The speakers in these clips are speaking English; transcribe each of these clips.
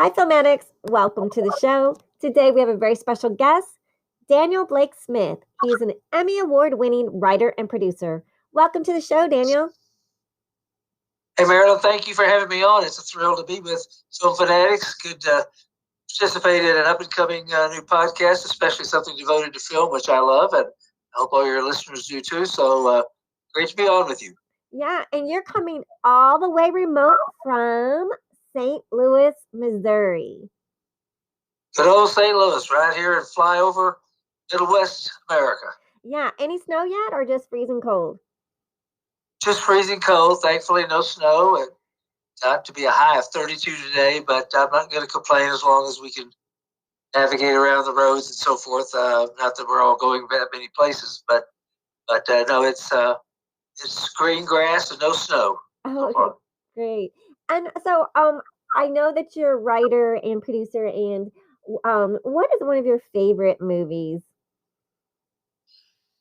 Hi, Filmatics. Welcome to the show. Today we have a very special guest, Daniel Blake Smith. He is an Emmy Award winning writer and producer. Welcome to the show, Daniel. Hey, Marilyn, thank you for having me on. It's a thrill to be with Film Fanatics. Good to participate in an up-and-coming new podcast, especially something devoted to film, which I love, and I hope all your listeners do too. So great to be on with you. Yeah, and you're coming all the way remote from St. Louis, Missouri. Good old St. Louis, right here in flyover Middle West America. Yeah, any snow yet or just freezing cold? Just freezing cold. Thankfully, no snow. It got to be a high of 32 today, but I'm not going to complain as long as we can navigate around the roads and so forth. Not that we're all going that many places, but no, it's green grass and no snow. Oh, okay, great. And so, I know that you're a writer and producer, and what is one of your favorite movies?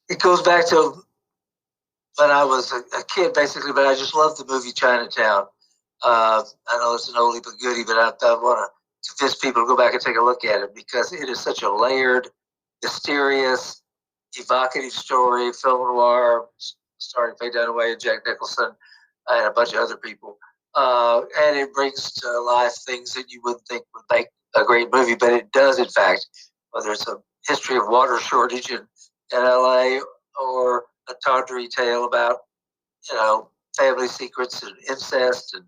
It goes back to when I was a kid, basically, but I just love the movie Chinatown. I know it's an oldie but goodie, but I want to convince people to go back and take a look at it because it is such a layered, mysterious, evocative story, film noir, starring Faye Dunaway and Jack Nicholson and a bunch of other people. And it brings to life things that you wouldn't think would make a great movie, but it does, in fact, whether it's a history of water shortage in LA or a tawdry tale about, family secrets and incest and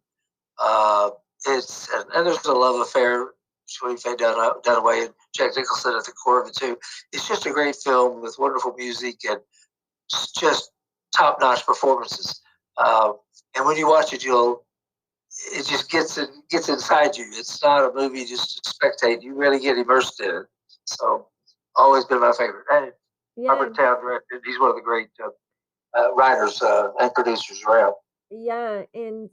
and there's a love affair between Faye Dunaway and Jack Nicholson at the core of it too. It's just a great film with wonderful music and just top-notch performances. And when you watch it, it just gets inside you. It's not a movie just to spectate. You really get immersed in it. So, always been my favorite. And Robert Towne directed. He's one of the great writers and producers around. Yeah, and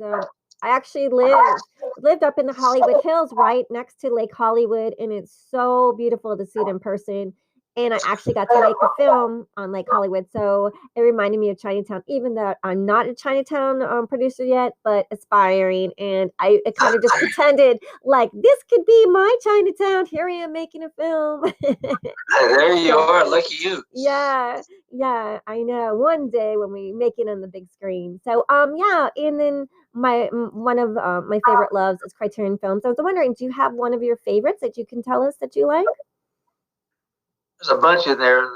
I actually lived up in the Hollywood Hills, right next to Lake Hollywood, and it's so beautiful to see it in person. And I actually got to make a film on Lake Hollywood, so it reminded me of Chinatown. Even though I'm not a Chinatown producer yet, but aspiring, and I kind of just pretended like this could be my Chinatown. Here I am making a film. There you are, lucky you. Yeah, yeah, I know. One day when we make it on the big screen. So, yeah, and then one of my favorite loves is Criterion Films. I was wondering, do you have one of your favorites that you can tell us that you like? There's a bunch in there.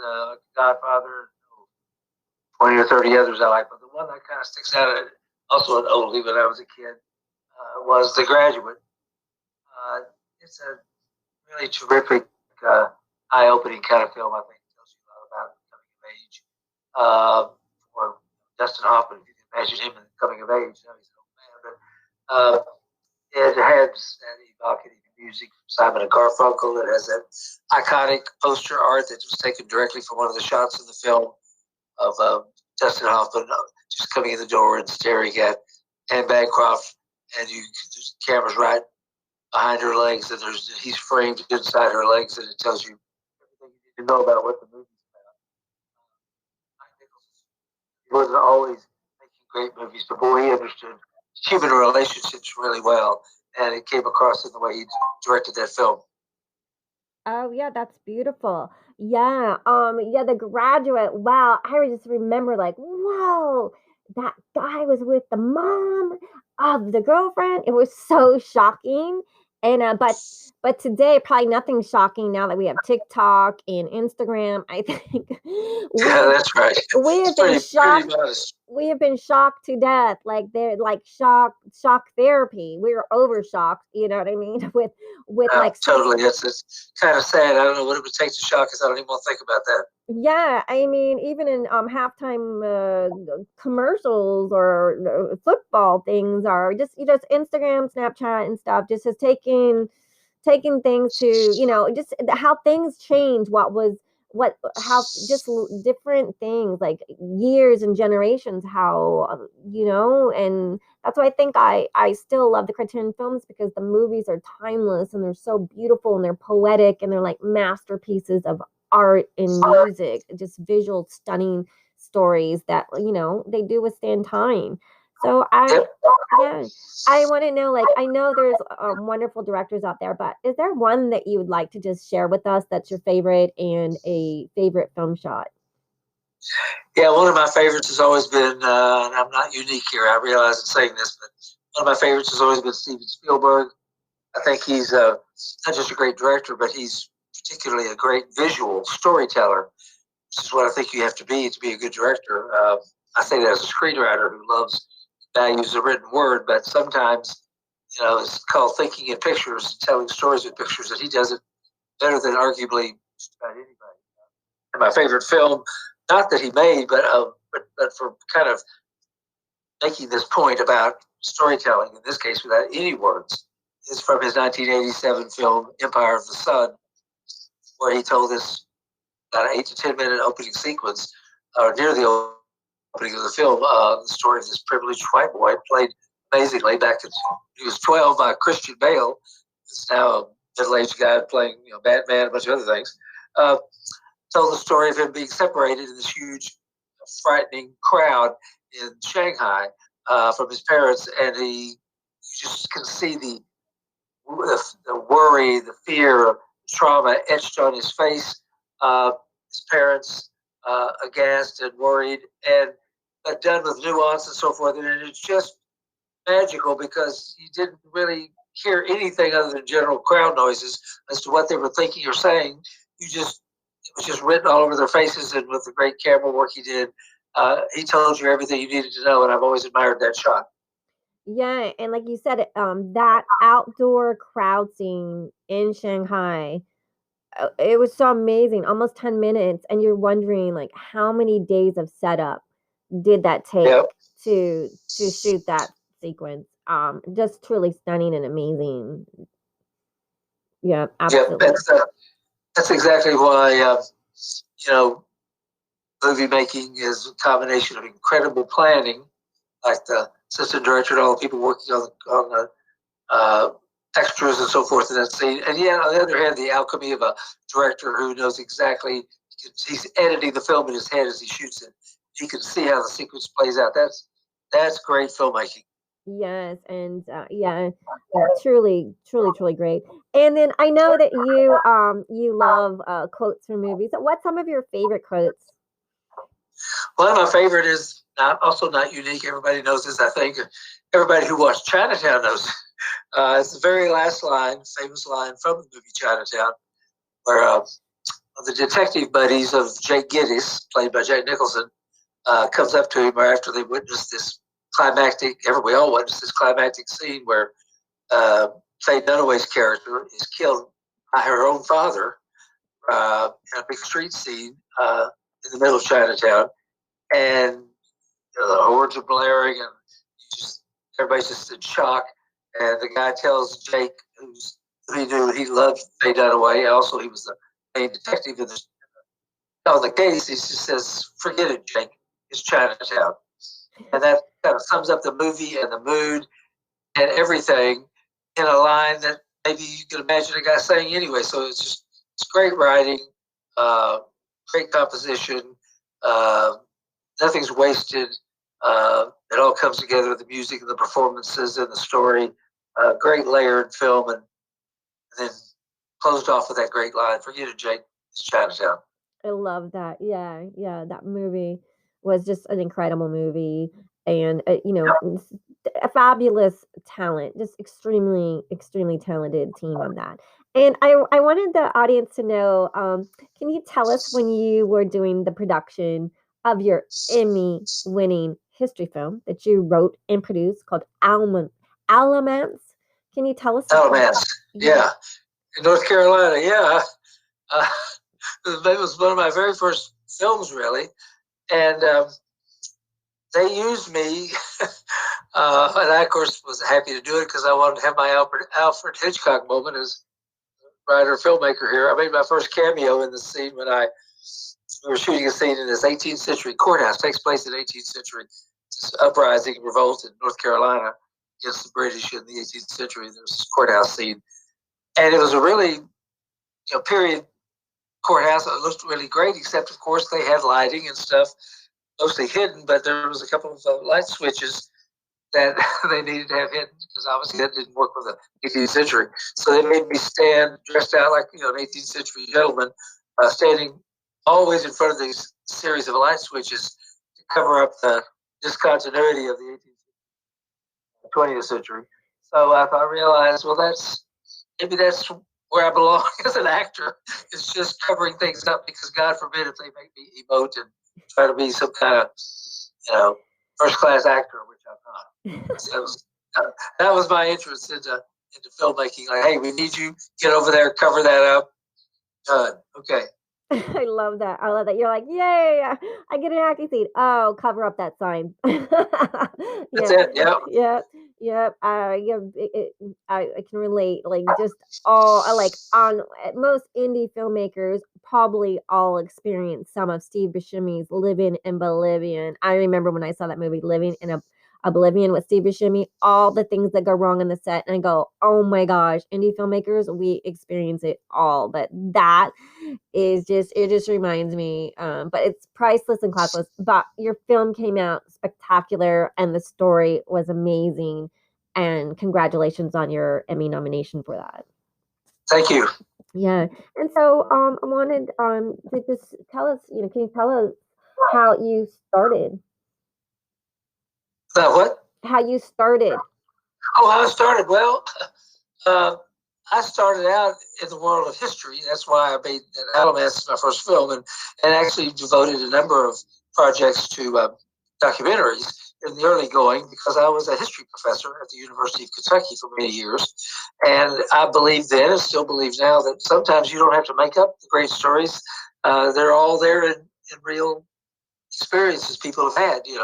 Godfather, 20 or 30 others I like, but the one that kind of sticks out, also an oldie when I was a kid, was The Graduate. It's a really terrific, eye-opening kind of film. I think it tells you a lot about coming of age. For Dustin Hoffman, if you can imagine him coming of age, he's an old man. But it has that evocative music from Simon and Garfunkel. It has that iconic poster art that was taken directly from one of the shots in the film of Dustin Hoffman just coming in the door and staring at Anne Bancroft, and there's cameras right behind her legs, and he's framed inside her legs, and it tells you everything you need to know about what the movie's about. He wasn't always making great movies, but boy, he understood human relationships really well, and it came across in the way he directed that film. Oh yeah, that's beautiful. Yeah, yeah, The Graduate. Wow, I just remember like, whoa, that guy was with the mom of the girlfriend. It was so shocking. And but today probably nothing shocking now that we have TikTok and Instagram. I think Yeah, that's right. we have It's been pretty shocked. modest. We have been shocked to death. Like they're like shock therapy. We're over shocked. You know what I mean? With like Totally. It's kind of sad. I don't know what it would take to shock us. I don't even want to think about that. Yeah, I mean, even in halftime commercials or football things are just Instagram, Snapchat, and stuff. Just has taken things to just how things change. What how just different things like years and generations. How and that's why I think I still love the Criterion films because the movies are timeless and they're so beautiful and they're poetic and they're like masterpieces of art and music, just visual, stunning stories that they do withstand time. So Yep. yeah, I want to know, like, I know there's wonderful directors out there, but is there one that you would like to just share with us that's your favorite and a favorite film shot? Yeah, one of my favorites has always been, and I'm not unique here, I realize in saying this, but one of my favorites has always been Steven Spielberg. I think he's not just a great director, but he's particularly a great visual storyteller, which is what I think you have to be a good director. I say that as a screenwriter who loves values the written word, but sometimes, it's called thinking in pictures, telling stories with pictures, and he does it better than arguably just about anybody. And my favorite film, not that he made, but for kind of making this point about storytelling, in this case without any words, is from his 1987 film Empire of the Sun, where he told this about an 8 to 10 minute opening sequence, near the opening of the film, the story of this privileged white boy played amazingly back when he was 12 by Christian Bale. He's now a middle-aged guy playing, Batman, a bunch of other things. Uh, told the story of him being separated in this huge, frightening crowd in Shanghai from his parents, and you just can see the worry, the fear, trauma etched on his face. His parents aghast and worried, and done with nuance and so forth. And it's just magical because you didn't really hear anything other than general crowd noises as to what they were thinking or saying. It was just written all over their faces, and with the great camera work he did, he told you everything you needed to know. And I've always admired that shot. Yeah, and like you said, that outdoor crowd scene in Shanghai, it was so amazing. Almost 10 minutes, and you're wondering like how many days of setup did that take Yep. to shoot that sequence. Just truly stunning and amazing. Yeah, Yep. absolutely. That's exactly why you know movie making is a combination of incredible planning, like the assistant director and all the people working on the extras and so forth in that scene. And yet, on the other hand, the alchemy of a director who knows exactly, he's editing the film in his head as he shoots it. He can see how the sequence plays out. That's great filmmaking. Yes, and yeah, truly, truly, truly great. And then I know that you love quotes from movies. What's some of your favorite quotes? One of my favorite is not unique. Everybody knows this. I think everybody who watched Chinatown knows. It's the very last line, famous line from the movie Chinatown, where the detective buddies of Jake Gittes, played by Jack Nicholson, comes up to him after they witness this climactic, we all witness this climactic scene where Faye Dunaway's character is killed by her own father in a big street scene in the middle of Chinatown. And the horns are blaring, and just everybody's just in shock. And the guy tells Jake, who he knew he loved Faye Dunaway. Also, he was the main detective on the case. He just says, "Forget it, Jake. It's Chinatown." And that kind of sums up the movie and the mood and everything in a line that maybe you could imagine a guy saying anyway. So it's great writing, uh, great composition. Uh, Nothing's wasted. It all comes together, the music and the performances and the story. Great layered film, and then closed off with that great line, "Forget it, Jake. It's Chinatown." I love that. Yeah, yeah, that movie was just an incredible movie, and a fabulous talent, just extremely, extremely talented team on that. And I wanted the audience to know, can you tell us when you were doing the production of your Emmy-winning history film that you wrote and produced called Alamance? Can you tell us about that? Alamance, yeah, in North Carolina, yeah. Uh, it was one of my very first films, really, and they used me. And I, of course, was happy to do it because I wanted to have my Alfred Hitchcock moment as writer filmmaker here. I made my first cameo in the scene when we were shooting a scene in this 18th century courthouse. It takes place in 18th century. This uprising, revolt in North Carolina against the British in the 18th century. There was this courthouse scene, and it was a really period courthouse. It looked really great, except of course they had lighting and stuff mostly hidden, but there was a couple of light switches that they needed to have hidden because obviously that didn't work with the 18th century. So they made me stand dressed out like an 18th century gentleman, standing always in front of these series of light switches to cover up the discontinuity of the 18th, 20th century. So I realized, well, that's where I belong as an actor. It's just covering things up because God forbid if they make me emote and try to be some kind of, first class actor, which I'm not. So that was my interest into filmmaking. Like, hey, we need you. Get over there, cover that up. Done. Okay. I love that. I love that. You're like, yay, I get an acting scene. Oh, cover up that sign. That's Yeah, it. Yeah. yeah. Yeah, I can relate. Like, just all, like, on most indie filmmakers probably all experience some of Steve Buscemi's Living in Bolivian. I remember when I saw that movie, Living in Oblivion with Steve Buscemi, all the things that go wrong on the set, and I go, oh my gosh, indie filmmakers, we experience it all. But that is just, it just reminds me, but it's priceless and classless. But your film came out spectacular and the story was amazing, and congratulations on your Emmy nomination for that. Thank you. Yeah. And so I wanted to just tell us, can you tell us how you started? What? How you started? Oh, how I started. Well, uh, I started out in the world of history. That's why I made Alamance my first film, and actually devoted a number of projects to documentaries in the early going because I was a history professor at the University of Kentucky for many years. And I believed then and still believe now that sometimes you don't have to make up the great stories. They're all there in real experiences people have had. You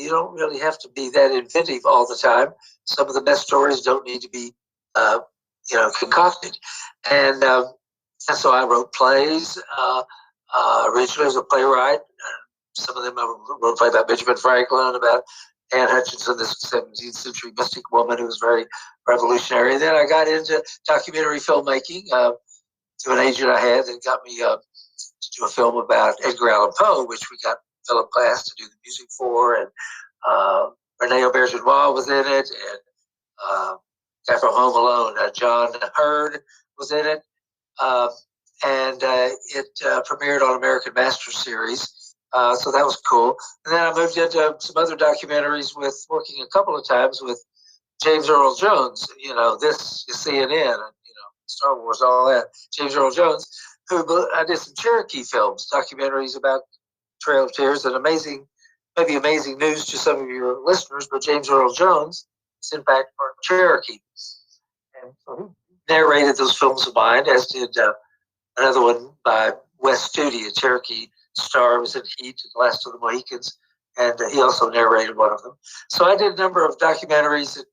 don't really have to be that inventive all the time. Some of the best stories don't need to be, concocted. And so I wrote plays. Originally, as a playwright. Some of them I wrote a play about Benjamin Franklin, about Anne Hutchinson, this 17th century mystic woman who was very revolutionary. And then I got into documentary filmmaking through an agent I had that got me to do a film about Edgar Allan Poe, which we got Philip Glass to do the music for, and Rene Auberjonois was in it, and guy from Home Alone, John Hurd was in it, and it premiered on American Master Series, so that was cool. And then I moved into some other documentaries with working a couple of times with James Earl Jones. This is CNN, and Star Wars, all that. James Earl Jones, who I did some Cherokee films, documentaries about Trail of Tears, and maybe amazing news to some of your listeners, but James Earl Jones is in fact part of Cherokee. And so he narrated those films of mine, as did another one by Wes Studi, a Cherokee star, was in Heat and Last of the Mohicans, and he also narrated one of them. So I did a number of documentaries that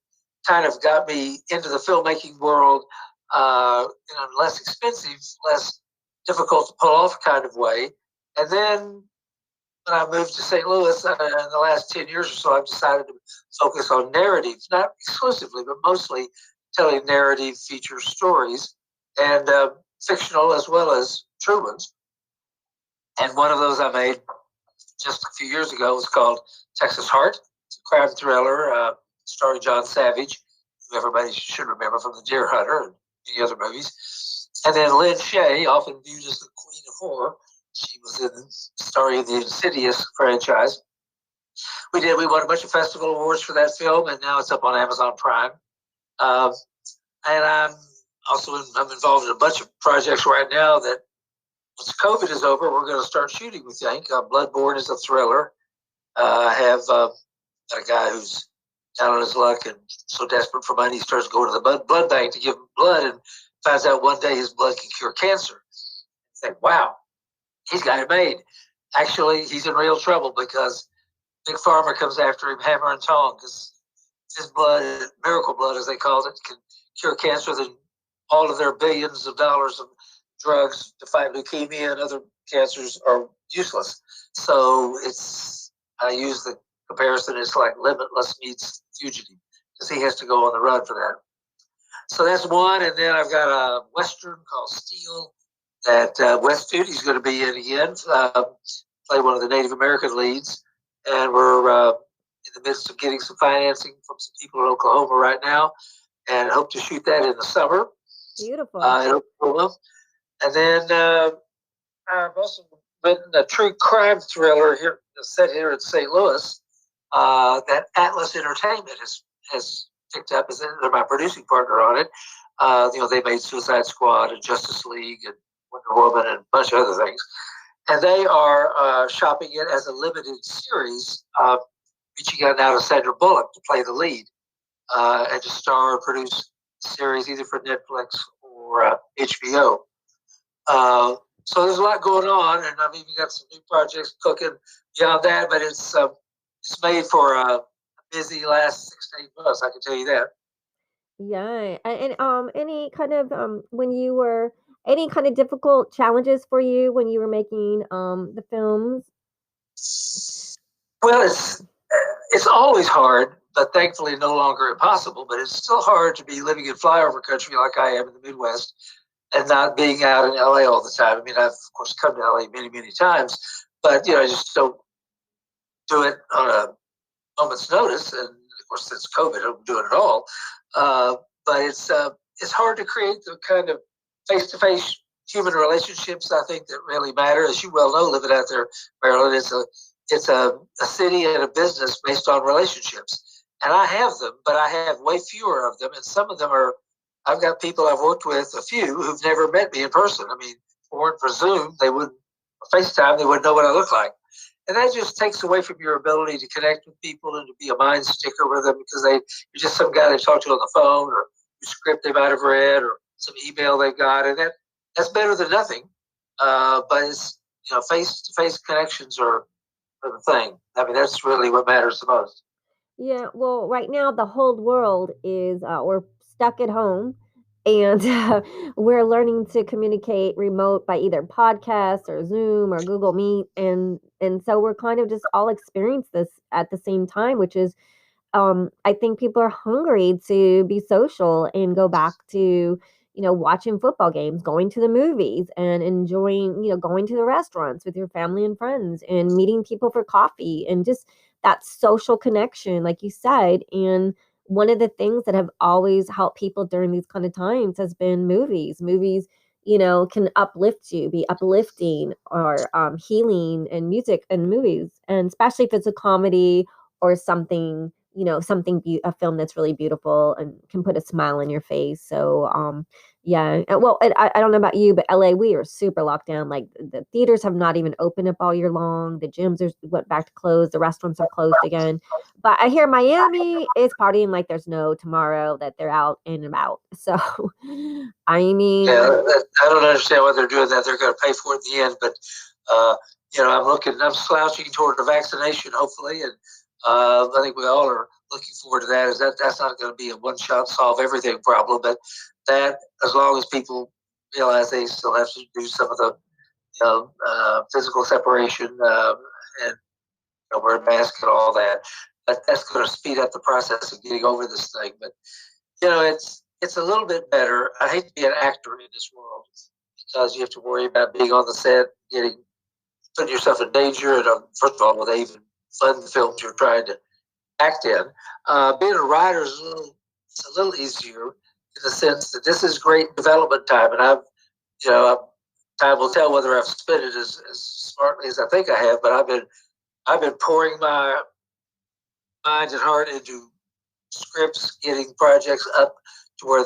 kind of got me into the filmmaking world in a less expensive, less difficult to pull off kind of way. And then when I moved to St. Louis in the last 10 years or so, I've decided to focus on narrative, not exclusively, but mostly telling narrative feature stories, and fictional as well as true ones. And one of those I made just a few years ago was called Texas Heart. It's a crime thriller starring John Savage, who everybody should remember from The Deer Hunter and many other movies. And then Lynn Shay, often viewed as the queen of horror. She was starring the Insidious franchise. We won a bunch of festival awards for that film, and now it's up on Amazon Prime. And I'm involved in a bunch of projects right now that once COVID is over, we're going to start shooting, we think. Bloodborne is a thriller. I have a guy who's down on his luck and so desperate for money, he starts going to the blood bank to give him blood and finds out one day his blood can cure cancer. It's like, wow, he's got it made. Actually, he's in real trouble because Big Pharma comes after him hammer and tong because his blood, miracle blood as they call it, can cure cancer. Then all of their billions of dollars of drugs to fight leukemia and other cancers are useless. So I use the comparison, it's like Limitless meets Fugitive because he has to go on the run for that. So that's one. And then I've got a Western called Steel that Wes Studi's going to be in again, play one of the Native American leads. And we're in the midst of getting some financing from some people in Oklahoma right now, and hope to shoot that in the summer. Beautiful. In Oklahoma. And then I've also written a true crime thriller here, set here in St. Louis, that Atlas Entertainment has picked up. They're my producing partner on it. They made Suicide Squad and Justice League and Wonder Woman and a bunch of other things. And they are shopping it as a limited series, reaching out now to Sandra Bullock to play the lead and to star or produce a series either for Netflix or HBO. So there's a lot going on, and I've even got some new projects cooking beyond that, but it's made for a busy last 6 to 8 months, I can tell you that. Yeah. And any kind of when you were any kind of difficult challenges for you when you were making the films? Well, it's always hard, but thankfully no longer impossible. But it's still hard to be living in flyover country like I am in the Midwest and not being out in LA all the time. I mean, I've of course come to LA many, many times, but I just don't do it on a moment's notice. And of course, since COVID, I don't do it at all. But it's hard to create the kind of face-to-face human relationships I think that really matter. As you well know, living out there, Maryland, it's a city and a business based on relationships, and I have them, but I have way fewer of them, and some of them are. I've got people I've worked with, a few who've never met me in person. I mean, if it weren't for Zoom, they wouldn't FaceTime, they wouldn't know what I look like. And that just takes away from your ability to connect with people and to be a mind sticker with them because you're just some guy they talked to on the phone or a script they might have read or some email they got, and that's better than nothing. But it's face-to-face connections are the thing. I mean, that's really what matters the most. Yeah, well, right now the whole world is we're stuck at home, and we're learning to communicate remote by either podcast or Zoom or Google Meet, and so we're kind of just all experience this at the same time, which is I think people are hungry to be social and go back to, watching football games, going to the movies and enjoying, going to the restaurants with your family and friends and meeting people for coffee and just that social connection, like you said. And one of the things that have always helped people during these kind of times has been movies. Movies, can uplift you, be uplifting or healing, and music and movies. And especially if it's a comedy or something, a film that's really beautiful and can put a smile on your face. So yeah. Well, I don't know about you, but LA, we are super locked down. Like the theaters have not even opened up all year long. The gyms went back to close. The restaurants are closed again. But I hear Miami is partying like there's no tomorrow, that they're out and about. So I mean, yeah, I don't understand why they're doing that. They're going to pay for it in the end, but I'm slouching toward the vaccination, hopefully, and I think we all are looking forward to that. That's not going to be a one-shot solve everything problem, but that as long as people realize they still have to do some of the physical separation and wear a mask and all that, that's going to speed up the process of getting over this thing. But it's a little bit better. I hate to be an actor in this world because you have to worry about being on the set, putting yourself in danger, and first of all, will they even fund the films you're trying to act in? Being a writer is a little easier in the sense that this is great development time, and time will tell whether I've spent it as smartly as I think I have. But I've been pouring my mind and heart into scripts, getting projects up to where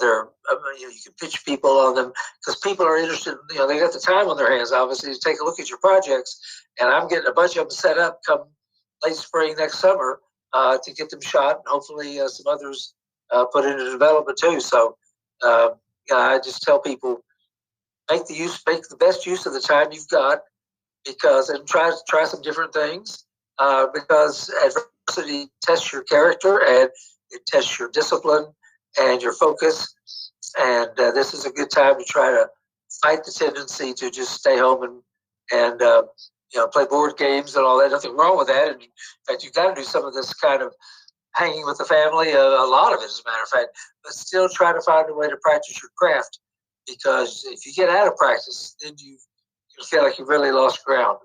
you can pitch people on them because people are interested. They got the time on their hands, obviously, to take a look at your projects. And I'm getting a bunch of them set up come late spring next summer to get them shot, and hopefully some others put into development too. So I just tell people make the best use of the time you've got and try some different things because adversity tests your character and it tests your discipline and your focus. And this is a good time to try to fight the tendency to just stay home and play board games and all that. Nothing wrong with that. And in fact, you've got to do some of this kind of hanging with the family, a lot of it, as a matter of fact, but still try to find a way to practice your craft because if you get out of practice, then you feel like you've really lost ground.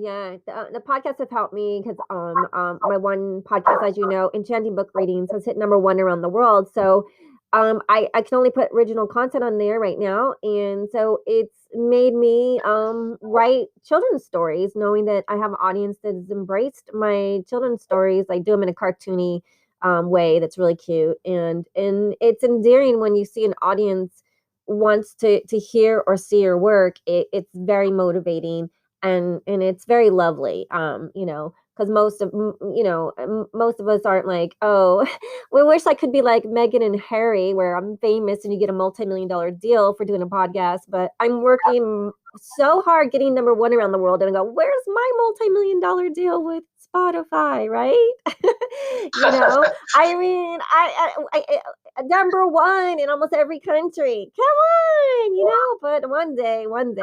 Yeah, the podcasts have helped me because my one podcast, as you know, Enchanting book readings, has hit number one around the world. So I can only put original content on there right now, and so it's made me write children's stories, knowing that I have an audience that has embraced my children's stories. I do them in a cartoony way that's really cute, and it's endearing when you see an audience wants to hear or see your work. It's very motivating, and it's very lovely, because most of us aren't like, oh, we wish I could be like Meghan and Harry, where I'm famous and you get a multi-million-dollar deal for doing a podcast, but I'm working so hard getting number one around the world, and I go, where's my multi-million-dollar deal with Spotify, right? I mean, number one in almost every country. Come on, but one day. Well,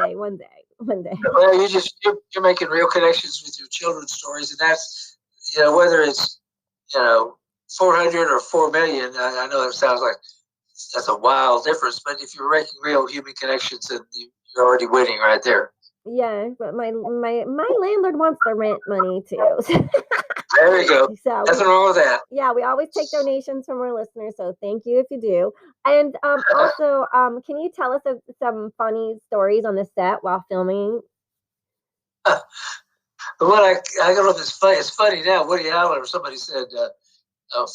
you're making real connections with your children's stories, and that's whether it's 400 or 4 million. I know that sounds like that's a wild difference, but if you're making real human connections, then you're already winning right there. Yeah, but my landlord wants the rent money too. There you go. So nothing wrong with that. Yeah, we always take donations from our listeners, so thank you if you do. And also, can you tell us some funny stories on the set while filming? The one I don't know if it's funny. It's funny now. Woody Allen or somebody said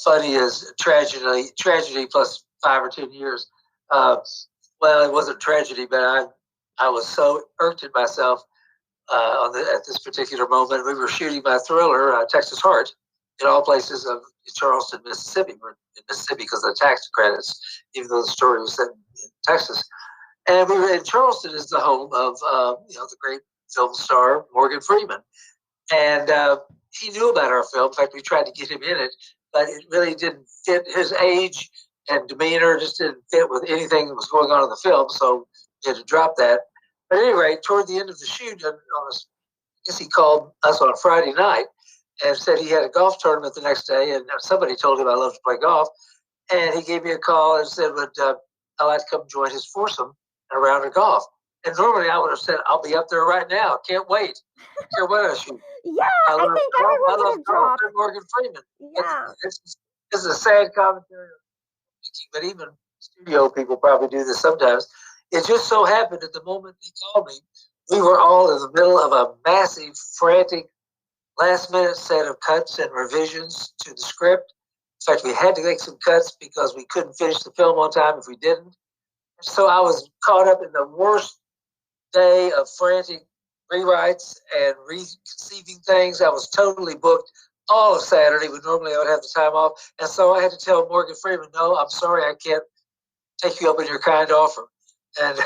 funny is tragedy plus 5 or 10 years. Well, it wasn't tragedy, but I was so irked at myself at this particular moment. We were shooting my thriller, Texas Heart, in all places of Charleston, Mississippi. We're in Mississippi because of the tax credits, even though the story was set in Texas. And we were in Charleston, is the home of the great film star Morgan Freeman, and he knew about our film. In fact, we tried to get him in it, but it really didn't fit his age and demeanor. Just didn't fit with anything that was going on in the film, so we had to drop that. But at any rate, toward the end of the shoot, I guess he called us on a Friday night and said he had a golf tournament the next day, and somebody told him I love to play golf, and he gave me a call and said, would I like to come join his foursome in a round of golf? And normally I would have said, I'll be up there right now. Can't wait. Can't wait to shoot. Yeah, I think everyone's going to drop. Morgan Freeman. Yeah. This is a sad commentary, but even studio people probably do this sometimes. It just so happened at the moment he called me, we were all in the middle of a massive, frantic, last-minute set of cuts and revisions to the script. In fact, we had to make some cuts because we couldn't finish the film on time if we didn't. So I was caught up in the worst day of frantic rewrites and reconceiving things. I was totally booked all of Saturday, when normally I would have the time off. And so I had to tell Morgan Freeman, no, I'm sorry, I can't take you up on your kind offer. And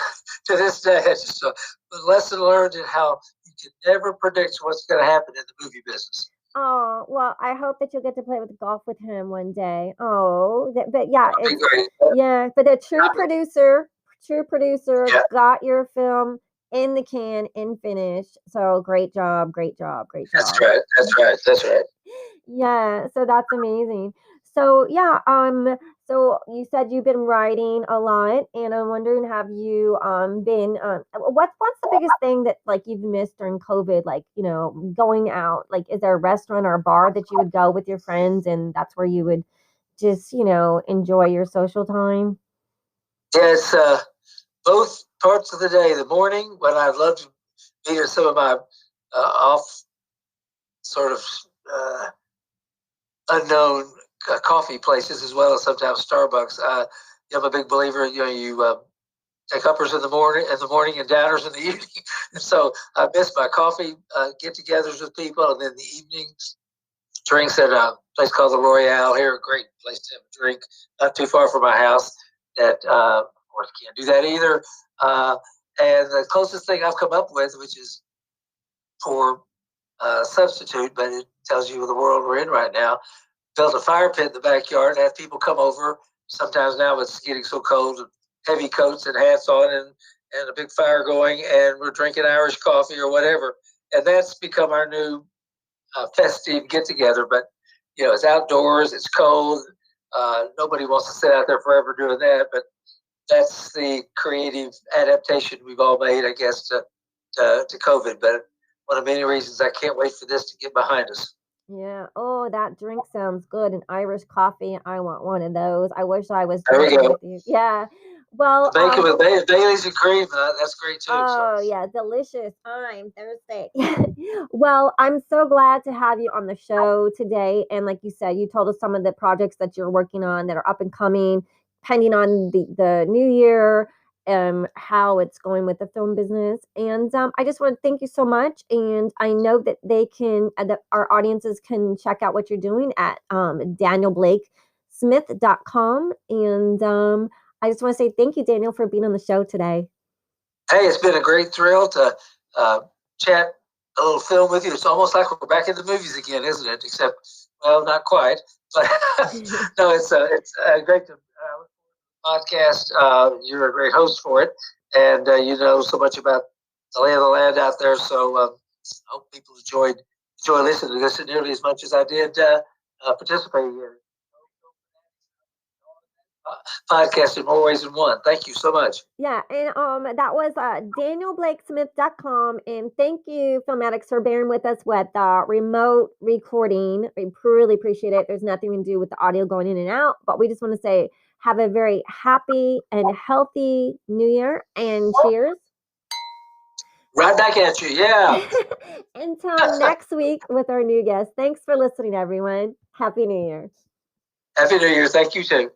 to this day, it's just a lesson learned in how you can never predict what's going to happen in the movie business. Oh, well, I hope that you'll get to play with golf with him one day. Oh, but yeah, yeah, but a true producer Yeah. got your film in the can and finished. So great job. That's right. Yeah, so that's amazing. So yeah, so you said you've been writing a lot, and I'm wondering, have you been what's the biggest thing that like you've missed during COVID? Like, going out. Like, is there a restaurant or a bar that you would go with your friends, and that's where you would just enjoy your social time? Yeah, it's both parts of the day. The morning, when I'd love to be at some of my off sort of unknown coffee places, as well as sometimes Starbucks. I'm a big believer. You take uppers in the morning, and downers in the evening. And so I miss my coffee get-togethers with people, and then the evening drinks at a place called the Royale here. A great place to have a drink, not too far from my house. That of course can't do that either. And the closest thing I've come up with, which is poor substitute, but it tells you the world we're in right now. Built a fire pit in the backyard and have people come over. Sometimes now it's getting so cold, heavy coats and hats on, and a big fire going, and we're drinking Irish coffee or whatever. And that's become our new festive get together. But it's outdoors, it's cold. Nobody wants to sit out there forever doing that. But that's the creative adaptation we've all made, I guess, to COVID. But one of many reasons I can't wait for this to get behind us. Yeah. Oh, that drink sounds good. An Irish coffee. I want one of those. I wish I was There we drinking go. with you. Yeah. Well, Bacon with Bailey's and cream. That's great too. oh, yeah, delicious. I'm thirsty. Well, I'm so glad to have you on the show today. And like you said, you told us some of the projects that you're working on that are up and coming, pending on the new year, how it's going with the film business. And I just want to thank you so much. And I know that that our audiences can check out what you're doing at danielblakesmith.com. And I just want to say thank you, Daniel, for being on the show today. Hey, it's been a great thrill to chat a little film with you. It's almost like we're back in the movies again, isn't it? Except, well, not quite. But no, it's great to podcast. You're a great host for it, and you know so much about the lay of the land out there. So I hope people enjoy listening to this nearly as much as I did participating in it. Podcast in more ways than one. Thank you so much. Yeah, and that was danielblakesmith.com. And thank you, Filmatics, for bearing with us with remote recording. We really appreciate it. There's nothing we can do with the audio going in and out, but we just want to say have a very happy and healthy new year, and cheers. Right back at you, yeah. Until next week with our new guest. Thanks for listening, everyone. Happy New Year. Happy New Year. Thank you, too.